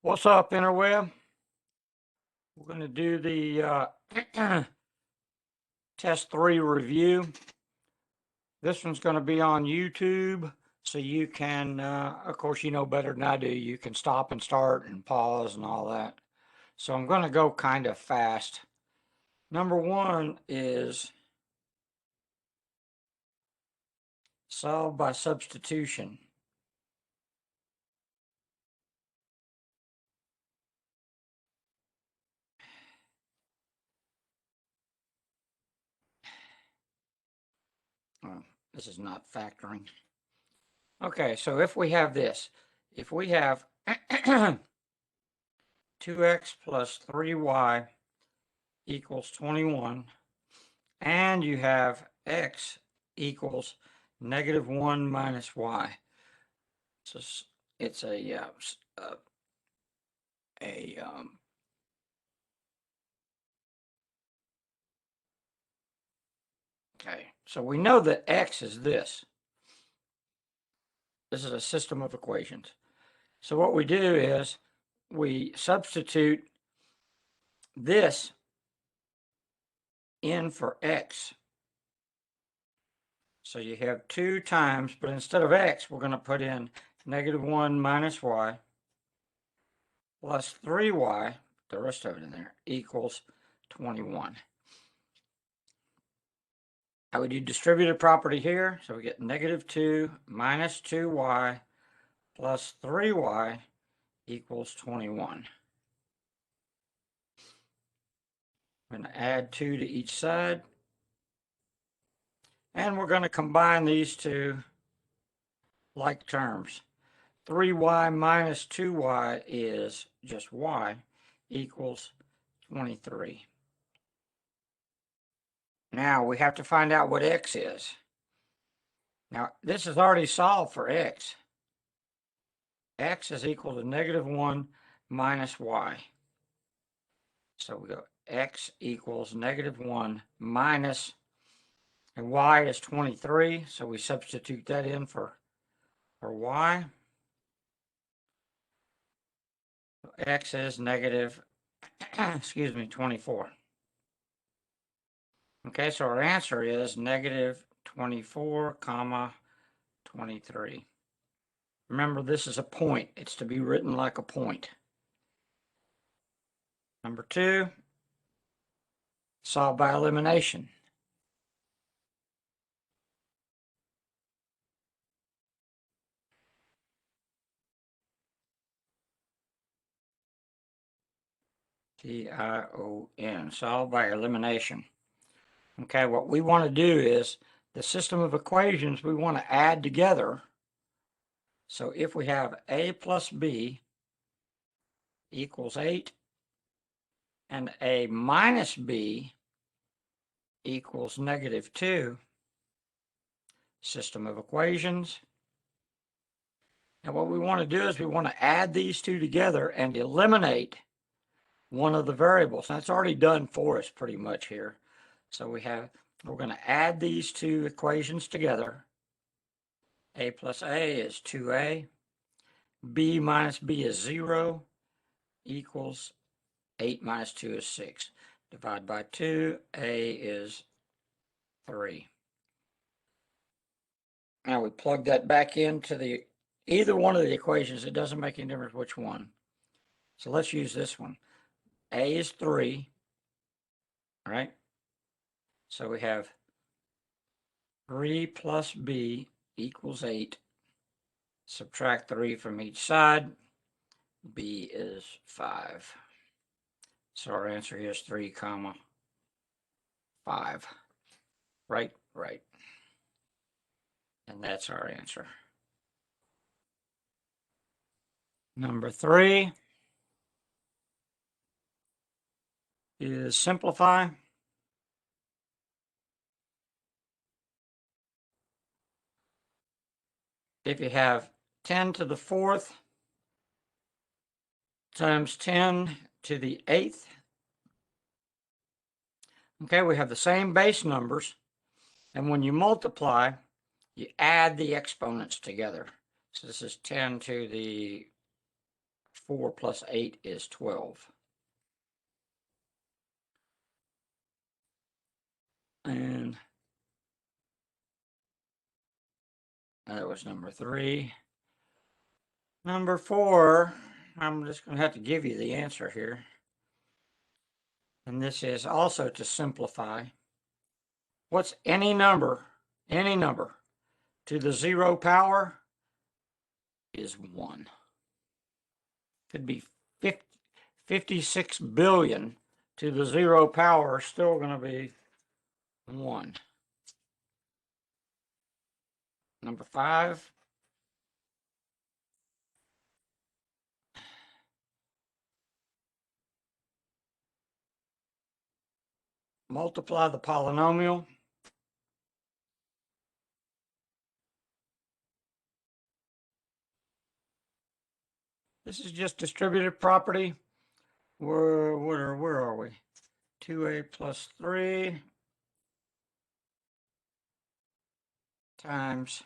What's up, Interweb? We're going to do the test 3 review. This one's going to be on YouTube, so you can, of course, you know better than I do. You can stop and start and pause and all that. So I'm going to go kind of fast. Number 1 is solve by substitution. Oh, this is not factoring. Okay, so if we have this, if we have 2x plus 3y equals 21, and you have x equals -1 minus y. So it's okay. So we know that x is this. This is a system of equations. So what we do is we substitute this in for x. So you have 2 times, but instead of x, we're going to put in -1 minus y plus 3y, the rest of it in there, equals 21. I would do distributive property here, so we get -2 minus 2y plus 3y equals 21. I'm going to add 2 to each side. And we're going to combine these two like terms. 3y minus 2y is just y equals 23. Now we have to find out what x is. Now this is already solved for x. X is equal to -1 minus y. So we go x equals -1 minus, and y is 23. So we substitute that in for y. X is negative, excuse me, 24. Okay, so our answer is -24, 23. Remember, this is a point. It's to be written like a point. Number 2, solve by elimination. T-I-O-N, solve by elimination. Okay, what we want to do is the system of equations we want to add together. So if we have a plus b equals 8 and a minus b equals -2, system of equations. And what we want to do is we want to add these two together and eliminate one of the variables. That's already done for us pretty much here. So we're going to add these two equations together. A plus a is 2a. B minus b is 0 equals 8 minus 2 is 6. Divide by 2, a is 3. Now we plug that back into either one of the equations. It doesn't make any difference which one. So let's use this one. A is 3, all right? So we have 3 plus b equals 8. Subtract 3 from each side. B is 5. So our answer here is 3, 5. Right. And that's our answer. Number 3 is simplify. If you have 10 to the 4th times 10 to the 8th, okay, we have the same base numbers, and when you multiply, you add the exponents together. So this is 10 to the 4 plus 8 is 12. And that was number 3. Number 4, I'm just going to have to give you the answer here. And this is also to simplify. What's any number to the 0 power is 1. Could be 56 billion to the 0 power, still going to be 1. Number 5. Multiply the polynomial. This is just distributive property. Where are we? 2a plus 3 times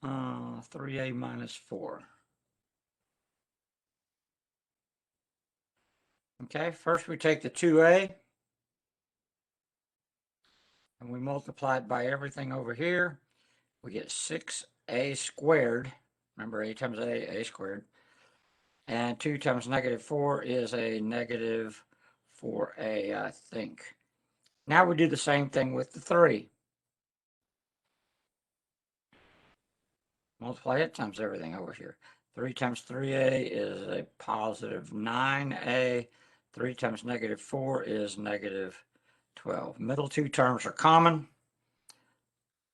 3a minus 4. Okay, first we take the 2a and we multiply it by everything over here. We get 6a squared. Remember, a times a squared. And 2 times negative 4 is a negative 4a, I think. Now we do the same thing with the 3. Multiply it times everything over here. 3 times 3a is a positive 9a. 3 times negative 4 is negative 12. Middle two terms are common.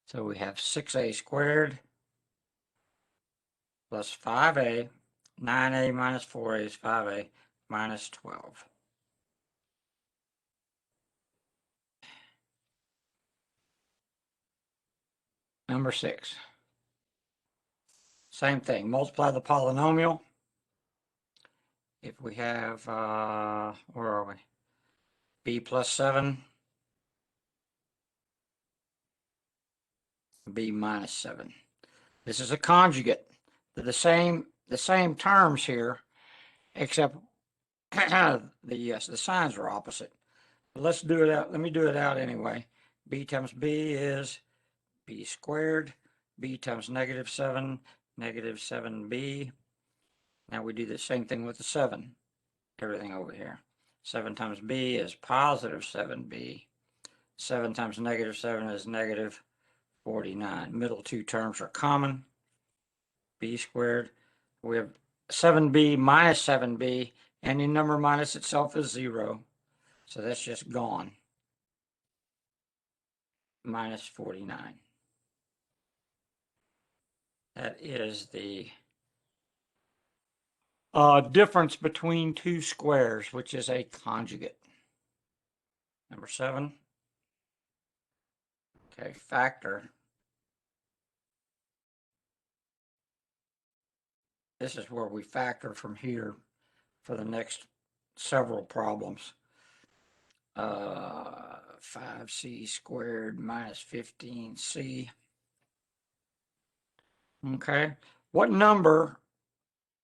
So we have 6a squared plus 5a. 9a minus 4a is 5a minus 12. Number 6. Same thing. Multiply the polynomial. If we have, where are we? B plus 7. B minus 7. This is a conjugate. They're the same terms here, except the signs are opposite. But let's do it out. Let me do it out anyway. B times B is B squared. B times negative 7, negative 7b. Now we do the same thing with the 7. Everything over here. 7 times b is positive 7b. 7 times negative 7 is negative 49. Middle two terms are common. B squared. We have 7b minus 7b. Any number minus itself is 0. So that's just gone. Minus 49. That is the difference between two squares, which is a conjugate. Number 7. Okay, factor. This is where we factor from here for the next several problems. 5c squared minus 15c. Okay, what number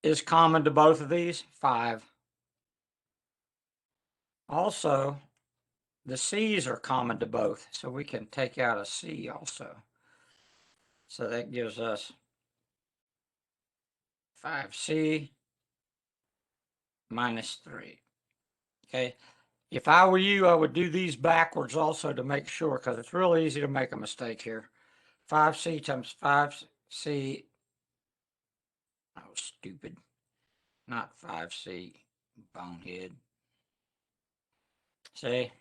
is common to both of these? 5. Also, the c's are common to both, so we can take out a c also. So that gives us 5c minus 3. Okay, if I were you, I would do these backwards also to make sure, because it's really easy to make a mistake here. 5c times 5c, oh, stupid, not 5c, bonehead. See,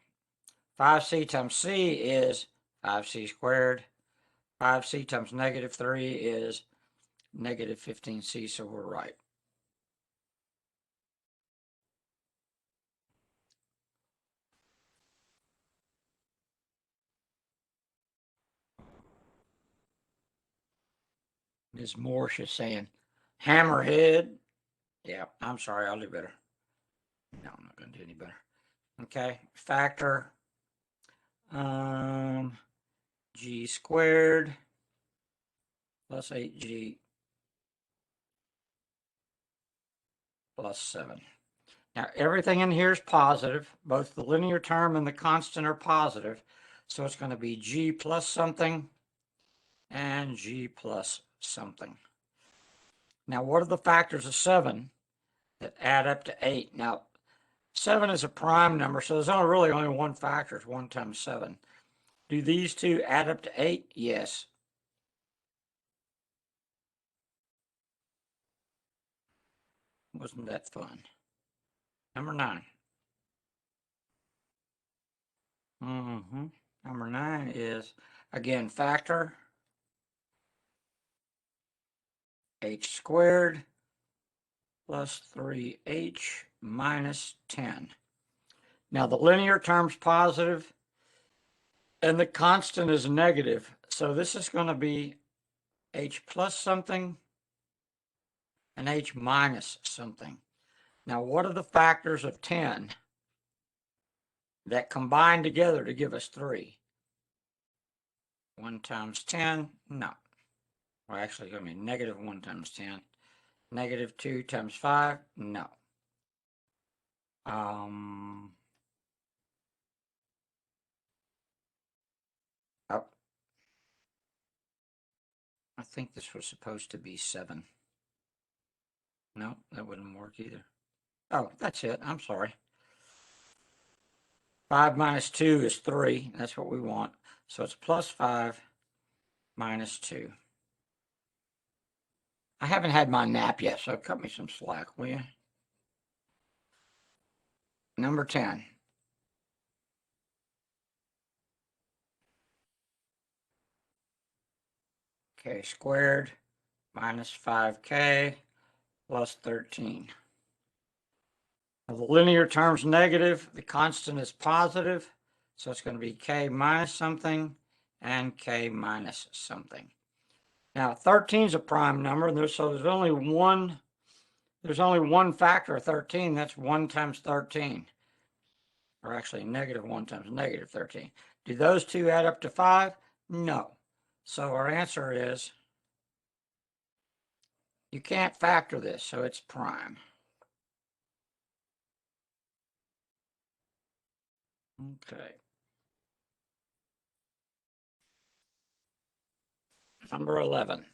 5c times c is 5c squared. 5c times negative 3 is negative 15c, so we're right. Ms. Morse is saying, hammerhead. Yeah, I'm sorry, I'll do better. No, I'm not going to do any better. Okay, factor g squared plus 8g plus 7. Now, everything in here is positive. Both the linear term and the constant are positive. So it's going to be g plus something and g plus something. Now, what are the factors of 7 that add up to 8? Now, 7 is a prime number, so there's really only one factor. It's 1 times 7. Do these two add up to 8? Yes. Wasn't that fun? Number 9. Number 9 is, again, factor h squared plus 3h minus 10. Now, the linear term's positive, and the constant is negative. So this is going to be h plus something and h minus something. Now, what are the factors of 10 that combine together to give us 3? 1 times 10? No. Well, actually, it's going to be negative 1 times 10. Negative 2 times 5? No. Oh, I think this was supposed to be 7. No, that wouldn't work either. Oh, that's it. I'm sorry. 5 minus 2 is 3. That's what we want. So it's plus 5 minus 2. I haven't had my nap yet, so cut me some slack, will you? Number 10. K squared minus 5k plus 13. Now the linear term's negative. The constant is positive. So it's going to be k minus something and k minus something. Now 13 is a prime number, and so there's only one factor of 13. That's 1 times 13. Or actually negative 1 times negative 13. Do those two add up to 5? No. So our answer is, you can't factor this, so it's prime. Okay. Number 11.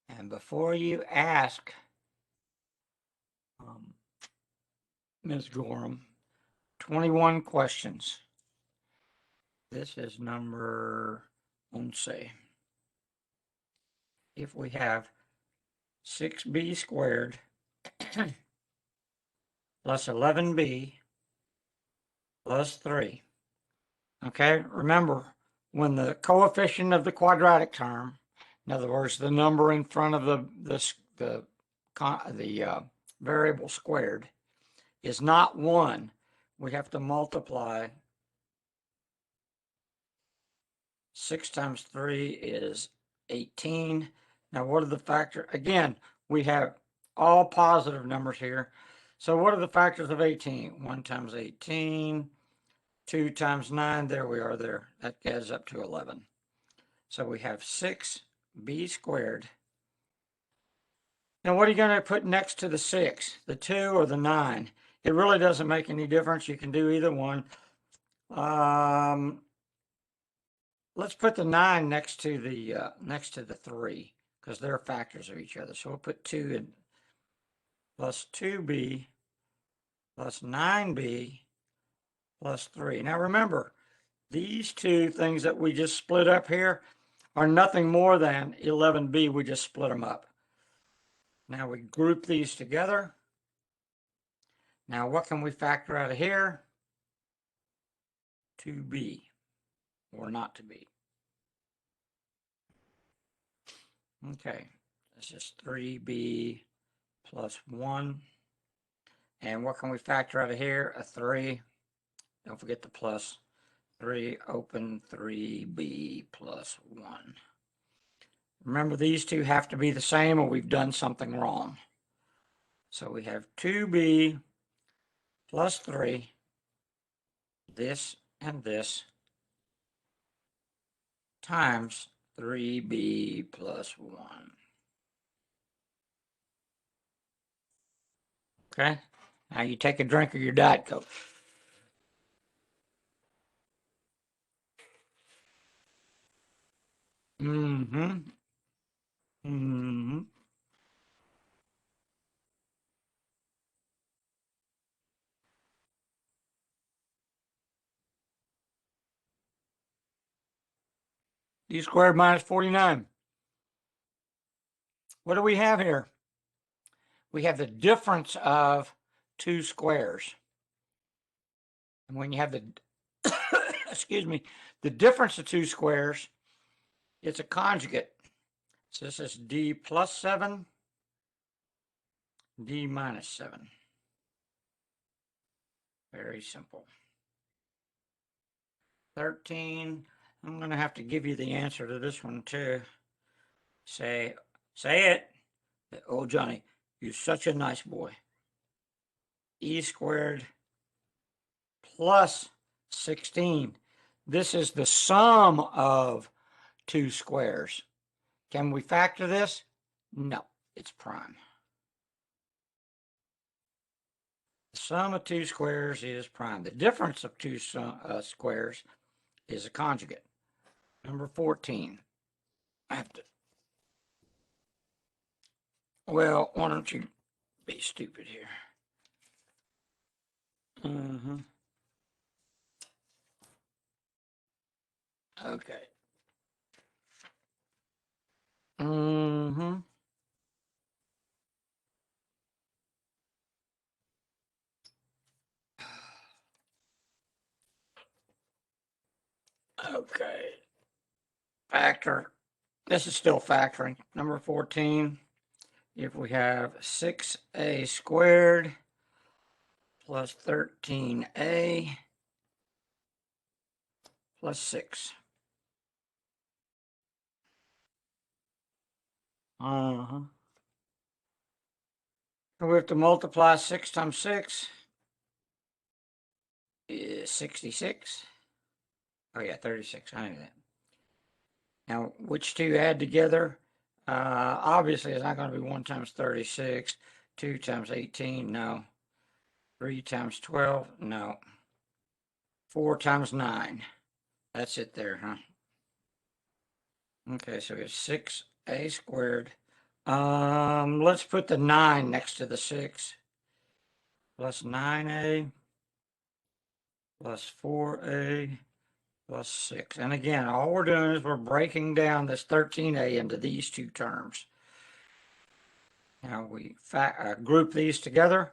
And before you ask, Ms. Gorham, 21 questions. This is number, let's see. If we have 6b squared plus 11b plus 3. Okay, remember, when the coefficient of the quadratic term, in other words, the number in front of the variable squared, is not 1, we have to multiply. 6 times 3 is 18. Now, what are the factors? Again, we have all positive numbers here. So what are the factors of 18? 1 times 18, 2 times 9, there we are there. That adds up to 11. So we have 6b squared. Now, what are you going to put next to the 6? The 2 or the 9? It really doesn't make any difference. You can do either one. Let's put the 9 next to the 3, because they're factors of each other. So we'll put 2 in, plus 2b plus 9b plus 3. Now remember, these two things that we just split up here are nothing more than 11b. We just split them up. Now we group these together. Now what can we factor out of here? 2b, or not to be. Okay, this is 3b plus 1. And what can we factor out of here? A 3. Don't forget the plus. 3, open 3b plus 1. Remember, these two have to be the same or we've done something wrong. So we have 2b plus 3, this and this, times 3b plus 1. Okay? Now you take a drink of your Diet Coke. Mm-hmm. Mm-hmm. D squared minus 49. What do we have here? We have the difference of two squares. And when you have the, excuse me, the difference of two squares, it's a conjugate. So this is D plus 7, D minus 7. Very simple. 13. I'm going to have to give you the answer to this one too. Say it. Oh, Johnny, you're such a nice boy. E squared plus 16. This is the sum of two squares. Can we factor this? No, it's prime. The sum of two squares is prime. The difference of two squares is a conjugate. Number 14. I have to, well, why don't you be stupid here? Mm-hmm. Okay. Mm-hmm. Okay. Factor. This is still factoring. Number 14. If we have 6a squared plus 13a plus 6. Uh-huh. So we have to multiply 6 times 6 is 66. Oh yeah, 36. I knew that. Now, which two add together? Obviously, it's not going to be 1 times 36. 2 times 18, no. 3 times 12, no. 4 times 9. That's it there, huh? Okay, so we have 6a squared. Let's put the 9 next to the 6. Plus 9a plus 4a plus 6. And again, all we're doing is we're breaking down this 13a into these two terms. Now we group these together.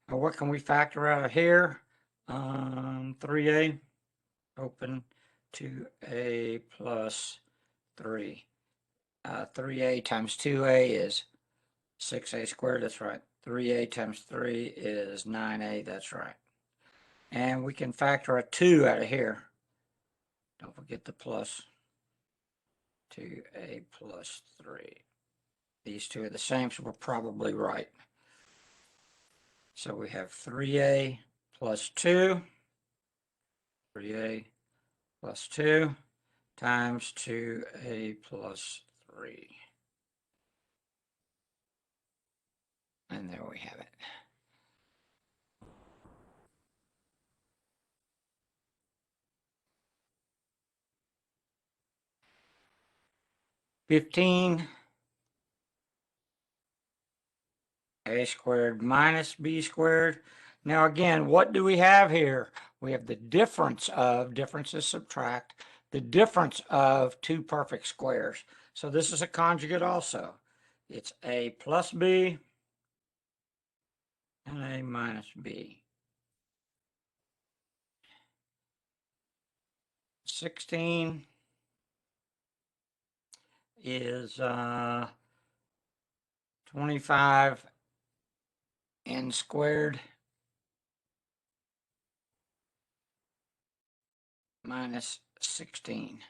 What can we factor out of here? 3a, open, 2a plus 3. 3a times 2a is 6a squared, that's right. 3a times 3 is 9a, that's right. And we can factor a 2 out of here. Don't forget the plus. 2a plus 3. These two are the same, so we're probably right. So we have 3a plus 2. 3a plus 2 times 2a plus 3. And there we have it. $15 a squared minus b squared. Now again, what do we have here? We have the difference of, differences subtract, the difference of two perfect squares. So this is a conjugate also. It's a plus b and a minus b. 16 is 25 n squared minus 16.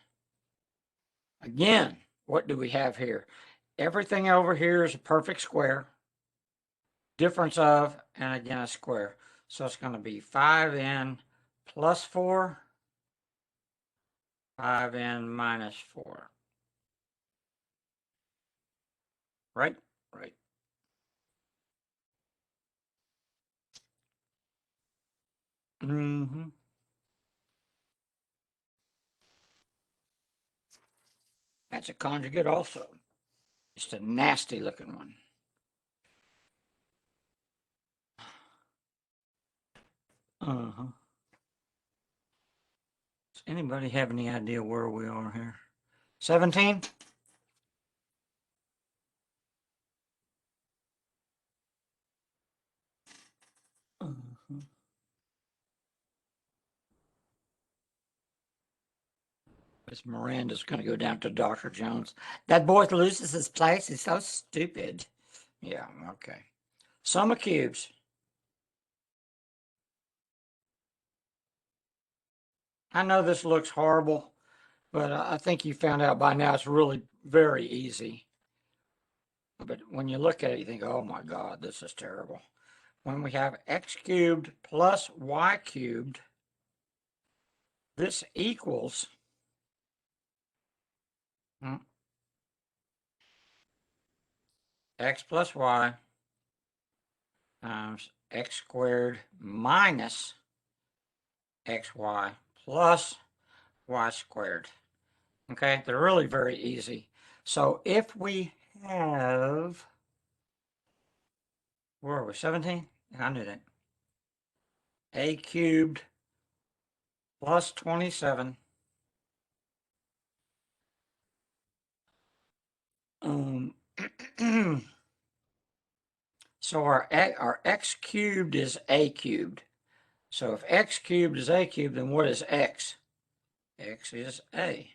Again, what do we have here? Everything over here is a perfect square. Difference of, and again a square. So it's going to be 5n plus 4, 5n minus 4. Right? Right. Mm-hmm. That's a conjugate also. Just a nasty looking one. Uh-huh. Does anybody have any idea where we are here? 17? Uh-huh. Miss Miranda's going to go down to Dr. Jones. That boy loses his place. He's so stupid. Yeah, okay. Sum of cubes. I know this looks horrible, but I think you found out by now it's really very easy. But when you look at it, you think, oh my God, this is terrible. When we have x cubed plus y cubed, this equals x plus y times x squared minus xy plus y squared. Okay, they're really very easy. So if we have, where are we, 17? I knew that. A cubed plus 27 so our x cubed is a cubed. So if x cubed is a cubed, then what is x? X is a.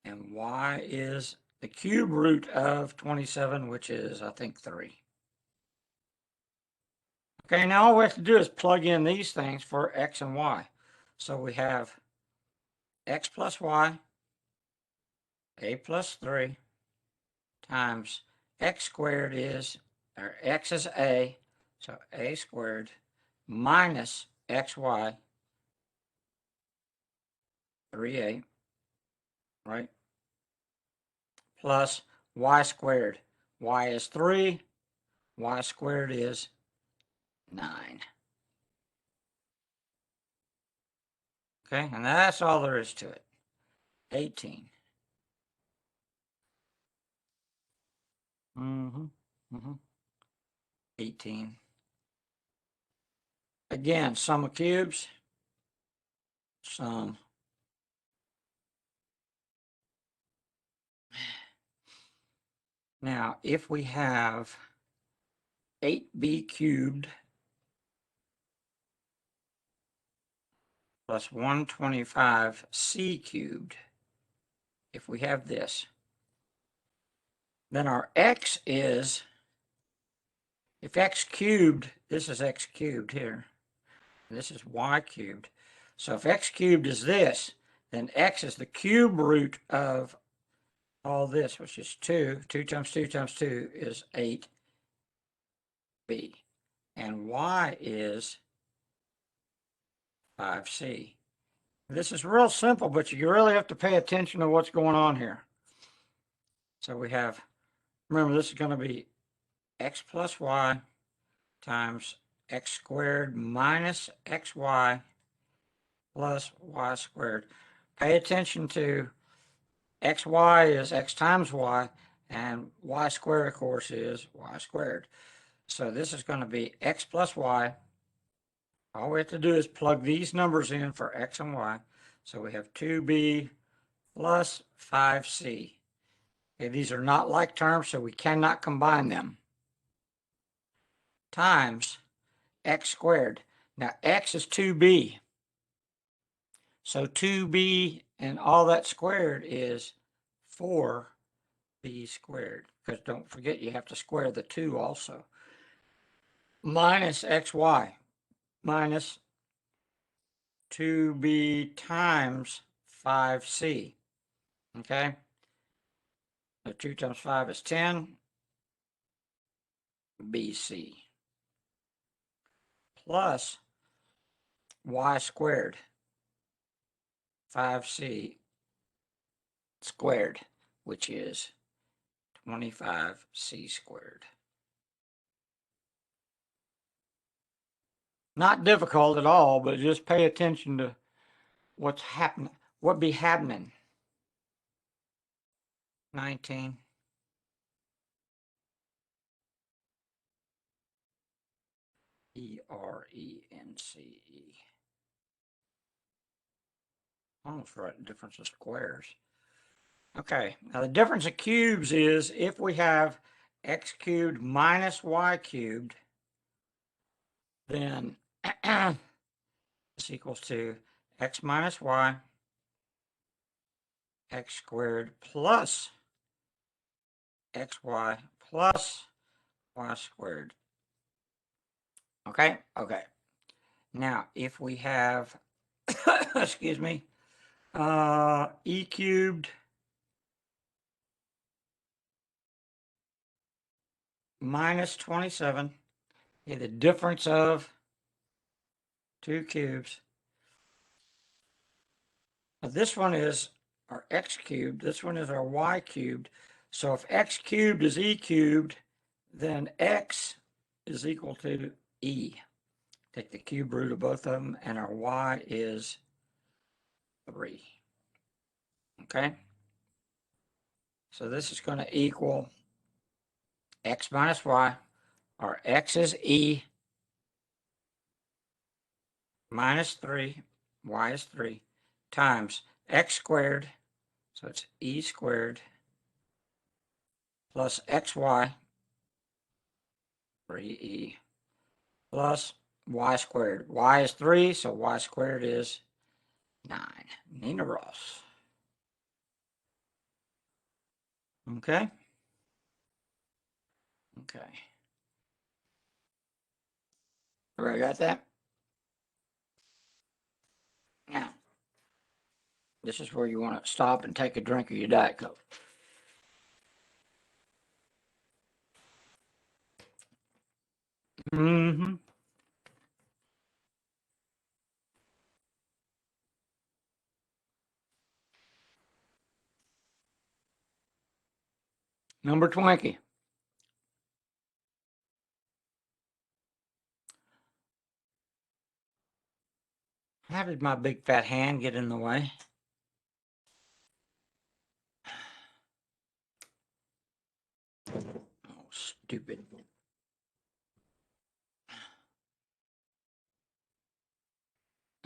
And y is the cube root of 27, which is, I think, 3. Okay, now all we have to do is plug in these things for x and y. So we have x plus y, a plus 3, times x squared is, or x is a, so a squared, minus xy, 3a, right? Plus y squared. Y is 3, y squared is 9. Okay, and that's all there is to it. 18. Mm-hmm. Mm-hmm. 18. Again, sum of cubes. Sum. Now, if we have 8b cubed plus 125c cubed, if we have this, then our x is, if x cubed, this is x cubed here, this is y cubed. So if x cubed is this, then x is the cube root of all this, which is 2. 2 times 2 times 2 is 8b. And y is 5c. This is real simple, but you really have to pay attention to what's going on here. So we have, remember, this is going to be x plus y times x squared minus xy plus y squared. Pay attention to xy is x times y, and y squared, of course, is y squared. So this is going to be x plus y. All we have to do is plug these numbers in for x and y. So we have 2b plus 5c. Okay, these are not like terms, so we cannot combine them. Times x squared. Now x is 2b. So 2b and all that squared is 4b squared. Because don't forget, you have to square the 2 also. Minus xy. Minus 2b times 5c. Okay? So 2 times 5 is 10 BC. plus y squared, 5c squared, which is 25c squared. Not difficult at all, but just pay attention to what's happening, what be happening. 19. E-R-E-N-C-E. Almost right, the difference of squares. Okay, now the difference of cubes is if we have x cubed minus y cubed, then this equals to x minus y, x squared plus xy plus y squared. Okay, okay. Now, if we have, excuse me, e cubed minus 27, okay, the difference of two cubes. Now this one is our x cubed, this one is our y cubed. So if x cubed is e cubed, then x is equal to e. Take the cube root of both of them, and our y is 3. Okay? So this is going to equal x minus y, or x is e minus 3, y is 3, times x squared, so it's e squared, plus xy, 3e, plus y squared. Y is 3, so y squared is 9. Nina Ross. Okay? Okay. Everybody got that? Now, this is where you want to stop and take a drink of your Diet Coke. Mm-hmm. Number 20. How did my big fat hand get in the way? Oh, stupid.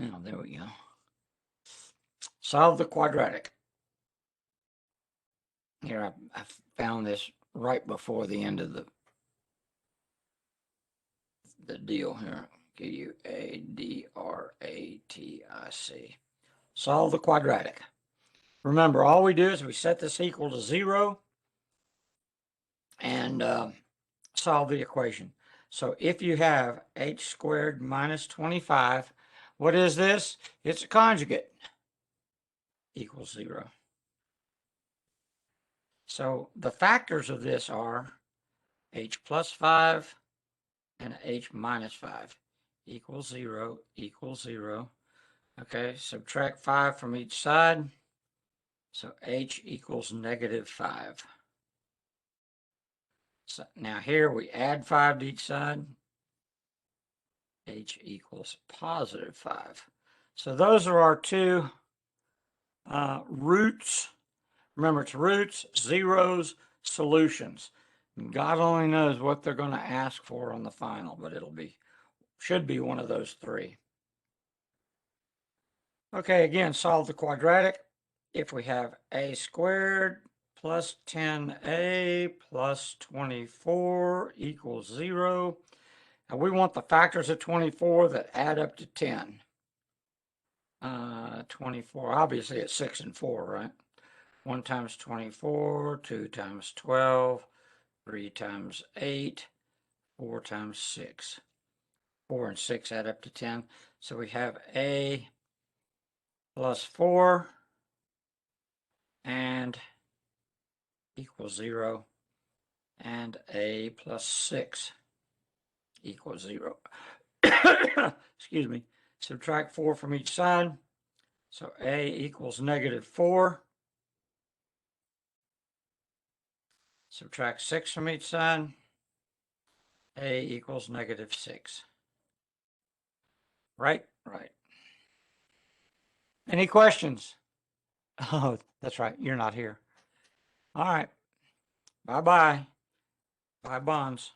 Oh, there we go. Solve the quadratic. Here, I found this right before the end of the deal here. Quadratic. Solve the quadratic. Remember, all we do is we set this equal to 0 and solve the equation. So if you have h squared minus 25, what is this? It's a conjugate, equals 0. So the factors of this are h plus 5 and h minus 5 equals 0, equals 0. Okay, subtract 5 from each side. So h equals negative 5. So now here we add 5 to each side. H equals positive 5. So those are our two roots. Remember, it's roots, zeros, solutions. God only knows what they're going to ask for on the final, but should be one of those three. Okay, again, solve the quadratic. If we have a squared plus 10a plus 24 equals 0, and we want the factors of 24 that add up to 10. 24, obviously it's 6 and 4, right? 1 times 24, 2 times 12, 3 times 8, 4 times 6. 4 and 6 add up to 10. So we have a plus 4 and equals 0, and a plus 6 equals 0. excuse me, subtract 4 from each side. So A equals -4. Subtract 6 from each side. A equals -6. Right? Right. Any questions? Oh, that's right. You're not here. All right. Bye-bye. Bye, Bonds.